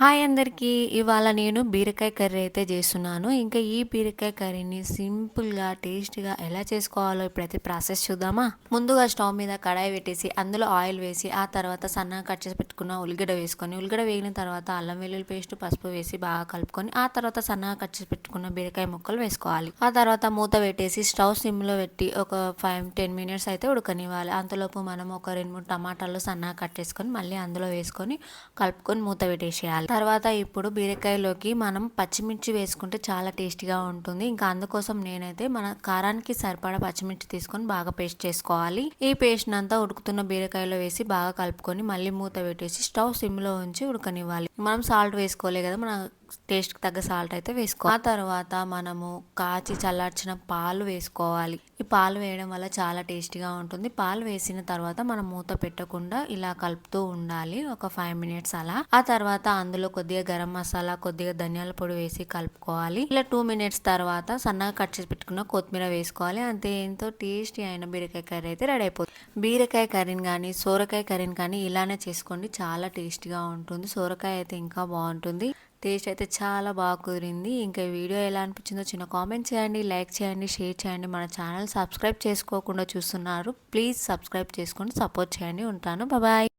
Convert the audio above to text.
Hi అందరికీ. ఇవాళ నేను బీరకాయ కర్రీ అయితే చేస్తున్నాను. ఇంకా ఈ బీరకాయ కర్రీని సింపుల్‌గా, టేస్టీగా ఎలా చేసుకోవాలో ఇప్పుడైతే ప్రాసెస్ చూద్దామా? ముందుగా స్టవ్ మీద కడాయి పెట్టేసి, అందులో ఆయిల్ వేసి, ఆ తర్వాత సన్నగా కట్ చేసి పెట్టుకున్న ఉల్లిగడ్డ వేసుకొని, ఉల్లిగడ్డ వేగిన తర్వాత అల్లం వెల్లుల్లి పేస్ట్, పసుపు వేసి బాగా కలుపుకొని, ఆ తర్వాత సన్నగా కట్ చేసి పెట్టుకున్న బీరకాయ ముక్కలు వేసుకోవాలి. ఆ తర్వాత మూత పెట్టేసి స్టవ్ సిమ్‌లో పెట్టి ఒక 10 మినిట్స్ అయితే ఉడకనివ్వాలి. అంతలోపు మనం ఒక 2, 3 టమాటాలు సన్నగా కట్ చేసుకొని, మళ్ళీ అందులో వేసుకొని కలుపుకొని మూత పెట్టేసేయాలి. తర్వాత ఇప్పుడు బీరకాయలోకి మనం పచ్చిమిర్చి వేసుకుంటే చాలా టేస్టీగా ఉంటుంది. ఇంకా అందుకోసం నేనైతే మన కారానికి సరిపడా పచ్చిమిర్చి తీసుకొని బాగా పేస్ట్ చేసుకోవాలి. ఈ పేస్ట్ అంతా ఉడుకుతున్న బీరకాయలో వేసి బాగా కలుపుకొని మళ్ళీ మూత పెట్టేసి స్టవ్ సిమ్లో ఉంచి ఉడకనివ్వాలి. మనం సాల్ట్ వేసుకోలే కదా, మన టేస్ట్కి తగ్గ సాల్ట్ అయితే వేసుకోవాలి. ఆ తర్వాత మనము కాచి చల్లార్చిన పాలు వేసుకోవాలి. ఈ పాలు వేయడం వల్ల చాలా టేస్టీగా ఉంటుంది. పాలు వేసిన తర్వాత మనం మూత పెట్టకుండా ఇలా కలుపుతూ ఉండాలి ఒక 5 మినిట్స్ అలా. ఆ తర్వాత అందులో కొద్దిగా గరం మసాలా, కొద్దిగా ధనియాల పొడి వేసి కలుపుకోవాలి. ఇలా 2 మినిట్స్ తర్వాత సన్నగా కట్ చేసి పెట్టుకున్న కొత్తిమీర వేసుకోవాలి. అంతే, ఎంతో టేస్టీ అయిన బీరకాయ కర్రీ అయితే రెడీ అయిపోతుంది. బీరకాయ కర్రీని కానీ, సోరకాయ కర్రీని కానీ ఇలానే చేసుకోండి, చాలా టేస్టీగా ఉంటుంది. సోరకాయ అయితే ఇంకా బాగుంటుంది. టేస్ట్ అయితే చాలా బాగా కుదిరింది. ఇంకా ఈ వీడియో ఎలా అనిపించిందో చిన్న కామెంట్ చేయండి, లైక్ చేయండి, షేర్ చేయండి. మన ఛానల్ సబ్స్క్రైబ్ చేసుకోకుండా చూస్తున్నారు, ప్లీజ్ సబ్స్క్రైబ్ చేసుకొని సపోర్ట్ చేయండి. ఉంటాను, బాయ్.